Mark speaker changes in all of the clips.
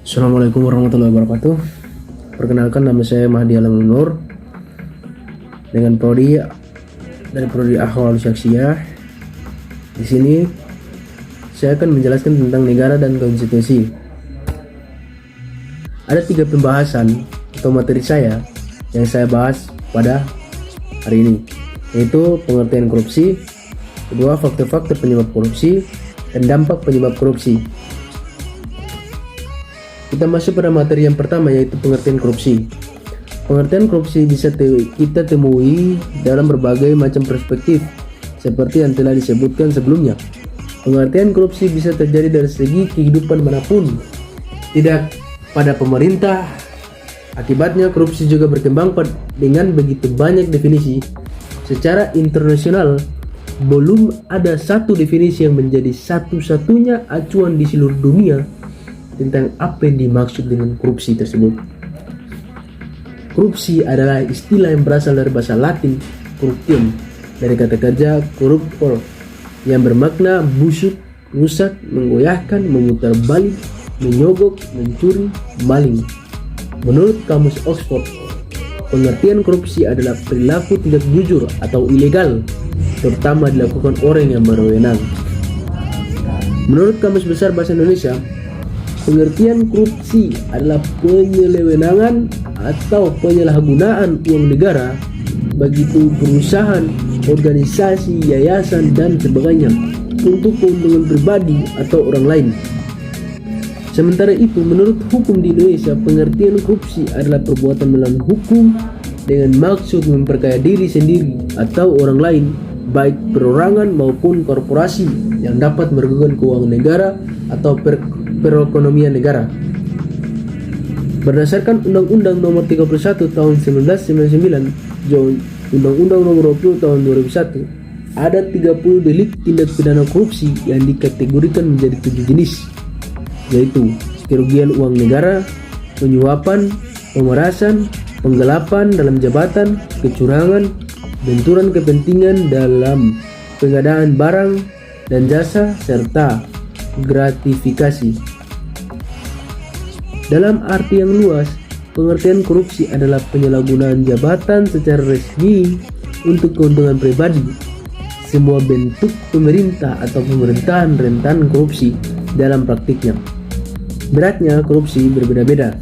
Speaker 1: Assalamualaikum warahmatullahi wabarakatuh. Perkenalkan, nama saya Mahdi Alam Nur dengan prodi dari prodi Ahwal Syakhsiyah. Di sini saya akan menjelaskan tentang negara dan konstitusi. Ada 3 pembahasan atau materi saya yang saya bahas pada hari ini, yaitu pengertian korupsi, kedua faktor-faktor penyebab korupsi, dan dampak penyebab korupsi. Kita masuk pada materi yang pertama, yaitu pengertian korupsi. Pengertian korupsi bisa kita temui dalam berbagai macam perspektif, seperti yang telah disebutkan sebelumnya. Pengertian korupsi bisa terjadi dari segi kehidupan manapun, tidak pada pemerintah. Akibatnya korupsi juga berkembang dengan begitu banyak definisi. Secara internasional, belum ada satu definisi yang menjadi satu-satunya acuan di seluruh dunia tentang apa yang dimaksud dengan korupsi tersebut. Korupsi adalah istilah yang berasal dari bahasa Latin corruption, dari kata kerja corruptor yang bermakna busuk, rusak, menggoyahkan, memutar balik, menyogok, mencuri, maling. Menurut Kamus Oxford, pengertian korupsi adalah perilaku tidak jujur atau ilegal, terutama dilakukan orang yang berwenang. Menurut Kamus Besar Bahasa Indonesia, pengertian korupsi adalah penyelewenangan atau penyalahgunaan uang negara bagi perusahaan, organisasi, yayasan, dan sebagainya untuk keuntungan pribadi atau orang lain. Sementara itu, menurut hukum di Indonesia, pengertian korupsi adalah perbuatan melawan hukum dengan maksud memperkaya diri sendiri atau orang lain, baik perorangan maupun korporasi, yang dapat merugikan keuangan negara atau perekonomian negara. Berdasarkan Undang-Undang Nomor 31 Tahun 1999, Undang-Undang Nomor 20 Tahun 2001, ada 30 delik tindak pidana korupsi yang dikategorikan menjadi 7 jenis, yaitu kerugian uang negara, penyuapan, pemerasan, penggelapan dalam jabatan, kecurangan, benturan kepentingan dalam pengadaan barang dan jasa, serta gratifikasi. Dalam arti yang luas, pengertian korupsi adalah penyalahgunaan jabatan secara resmi untuk keuntungan pribadi. Semua bentuk pemerintah atau pemerintahan rentan korupsi dalam praktiknya. Beratnya korupsi berbeda-beda,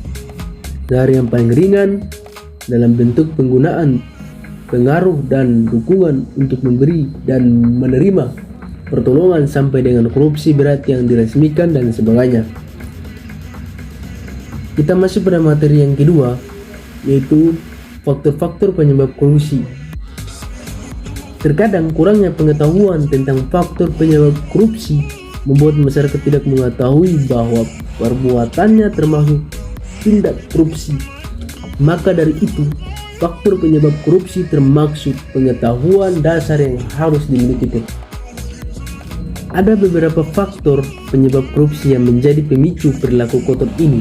Speaker 1: dari yang paling ringan dalam bentuk penggunaan pengaruh dan dukungan untuk memberi dan menerima pertolongan sampai dengan korupsi berat yang diresmikan dan sebagainya. Kita masuk pada materi yang kedua, yaitu faktor-faktor penyebab korupsi. Terkadang kurangnya pengetahuan tentang faktor penyebab korupsi membuat masyarakat tidak mengetahui bahwa perbuatannya termasuk tindak korupsi. Maka dari itu, faktor penyebab korupsi termaksud pengetahuan dasar yang harus dimiliki. Ada beberapa faktor penyebab korupsi yang menjadi pemicu perilaku kotor ini.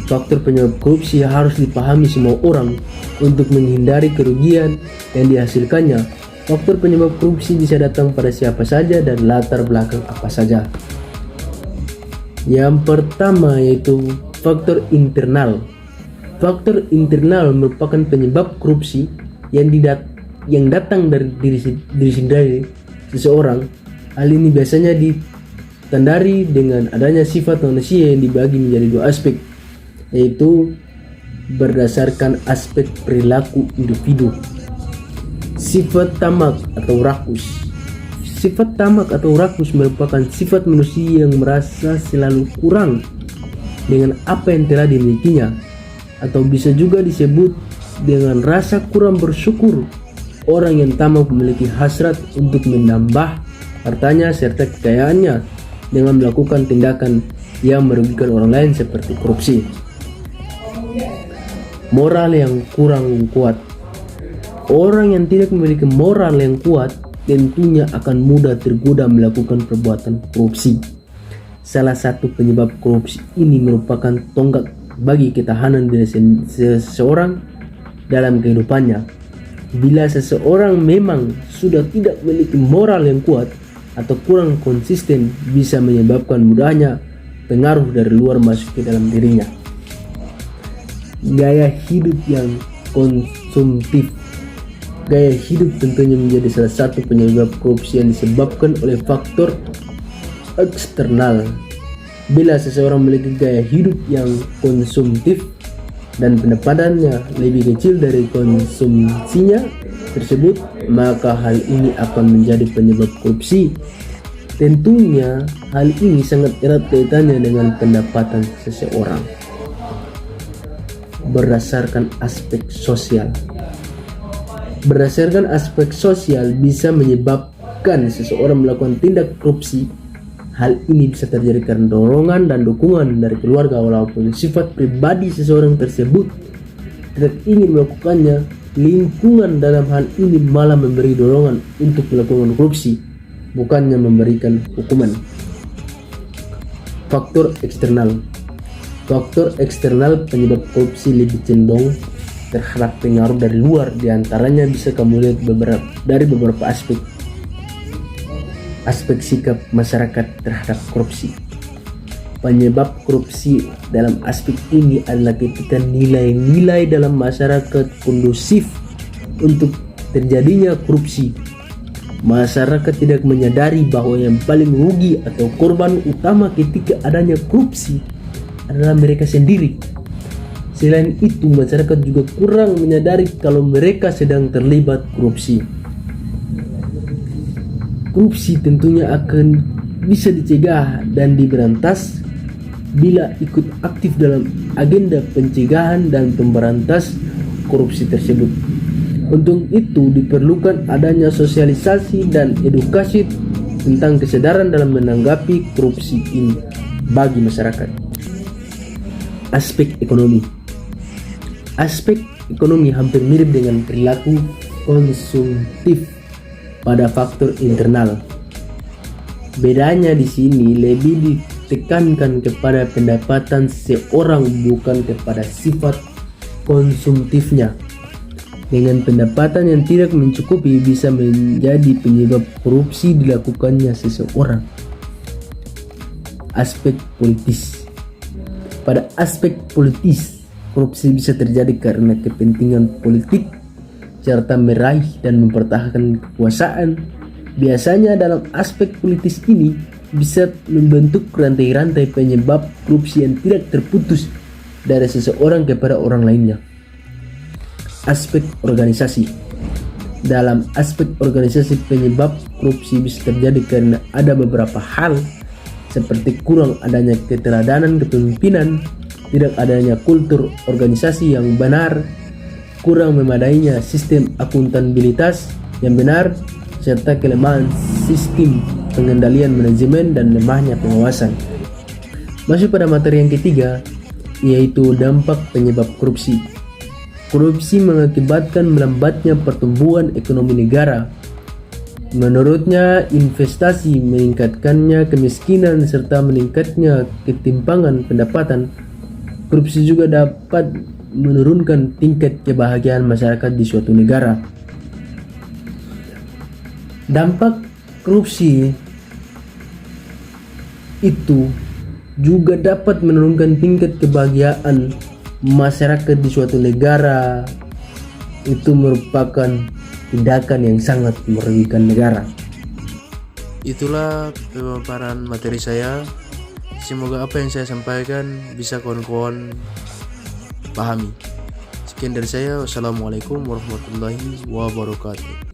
Speaker 1: Faktor penyebab korupsi harus dipahami semua orang untuk menghindari kerugian yang dihasilkannya. Faktor penyebab korupsi bisa datang pada siapa saja dan latar belakang apa saja. Yang pertama yaitu faktor internal. Faktor internal merupakan penyebab korupsi yang datang dari diri sendiri seseorang. Hal ini biasanya ditandai dengan adanya sifat manusia yang dibagi menjadi 2 aspek, yaitu berdasarkan aspek perilaku individu. Sifat tamak atau rakus. Sifat tamak atau rakus merupakan sifat manusia yang merasa selalu kurang dengan apa yang telah dimilikinya, atau bisa juga disebut dengan rasa kurang bersyukur. Orang yang tamak memiliki hasrat untuk menambah hartanya serta kekayaannya dengan melakukan tindakan yang merugikan orang lain seperti korupsi. Moral yang kurang kuat. Orang yang tidak memiliki moral yang kuat tentunya akan mudah tergoda melakukan perbuatan korupsi. Salah satu penyebab korupsi ini merupakan tonggak bagi ketahanan diri seseorang dalam kehidupannya. Bila seseorang memang sudah tidak memiliki moral yang kuat atau kurang konsisten, bisa menyebabkan mudahnya pengaruh dari luar masuk ke dalam dirinya. Gaya hidup yang konsumtif. Gaya hidup tentunya menjadi salah satu penyebab korupsi yang disebabkan oleh faktor eksternal. Bila seseorang memiliki gaya hidup yang konsumtif dan pendapatannya lebih kecil dari konsumsinya tersebut, maka hal ini akan menjadi penyebab korupsi. Tentunya hal ini sangat erat kaitannya dengan pendapatan seseorang. Berdasarkan aspek sosial. Berdasarkan aspek sosial bisa menyebabkan seseorang melakukan tindak korupsi. Hal ini bisa terjadi karena dorongan dan dukungan dari keluarga, walaupun sifat pribadi seseorang tersebut tidak ingin melakukannya. Lingkungan dalam hal ini malah memberi dorongan untuk melakukan korupsi, bukannya memberikan hukuman. Faktor eksternal. Faktor eksternal penyebab korupsi lebih cenderung terhadap pengaruh dari luar, diantaranya bisa kamu lihat dari beberapa aspek. Aspek sikap masyarakat terhadap korupsi. Penyebab korupsi dalam aspek ini adalah ketika nilai-nilai dalam masyarakat kondusif untuk terjadinya korupsi. Masyarakat tidak menyadari bahwa yang paling rugi atau korban utama ketika adanya korupsi adalah mereka sendiri. Selain itu, masyarakat juga kurang menyadari kalau mereka sedang terlibat korupsi. Korupsi tentunya akan bisa dicegah dan diberantas bila ikut aktif dalam agenda pencegahan dan pemberantas korupsi tersebut. Untuk itu diperlukan adanya sosialisasi dan edukasi tentang kesadaran dalam menanggapi korupsi ini bagi masyarakat. Aspek ekonomi. Aspek ekonomi hampir mirip dengan perilaku konsumtif pada faktor internal. Bedanya di sini lebih ditekankan kepada pendapatan seorang, bukan kepada sifat konsumtifnya. Dengan pendapatan yang tidak mencukupi bisa menjadi penyebab korupsi dilakukannya seseorang. Aspek politis. Pada aspek politis, korupsi bisa terjadi karena kepentingan politik serta meraih dan mempertahankan kekuasaan. Biasanya dalam aspek politis ini bisa membentuk rantai-rantai penyebab korupsi yang tidak terputus dari seseorang kepada orang lainnya. Aspek organisasi. Dalam aspek organisasi, penyebab korupsi bisa terjadi karena ada beberapa hal seperti kurang adanya keteladanan kepemimpinan, tidak adanya kultur organisasi yang benar, kurang memadainya sistem akuntabilitas yang benar, serta kelemahan sistem pengendalian manajemen dan lemahnya pengawasan. Masuk pada materi yang ketiga, yaitu dampak penyebab korupsi. Korupsi mengakibatkan melambatnya pertumbuhan ekonomi negara. Menurutnya, investasi, meningkatkannya kemiskinan, serta meningkatnya ketimpangan pendapatan. Korupsi juga dapat menurunkan tingkat kebahagiaan masyarakat di suatu negara. Dampak korupsi itu juga dapat menurunkan tingkat kebahagiaan masyarakat di suatu negara. Itu merupakan tindakan yang sangat merugikan negara.
Speaker 2: Itulah pemaparan materi saya. Semoga apa yang saya sampaikan bisa kawan-kawan pahami. Sekian dari saya. Wassalamualaikum warahmatullahi wabarakatuh.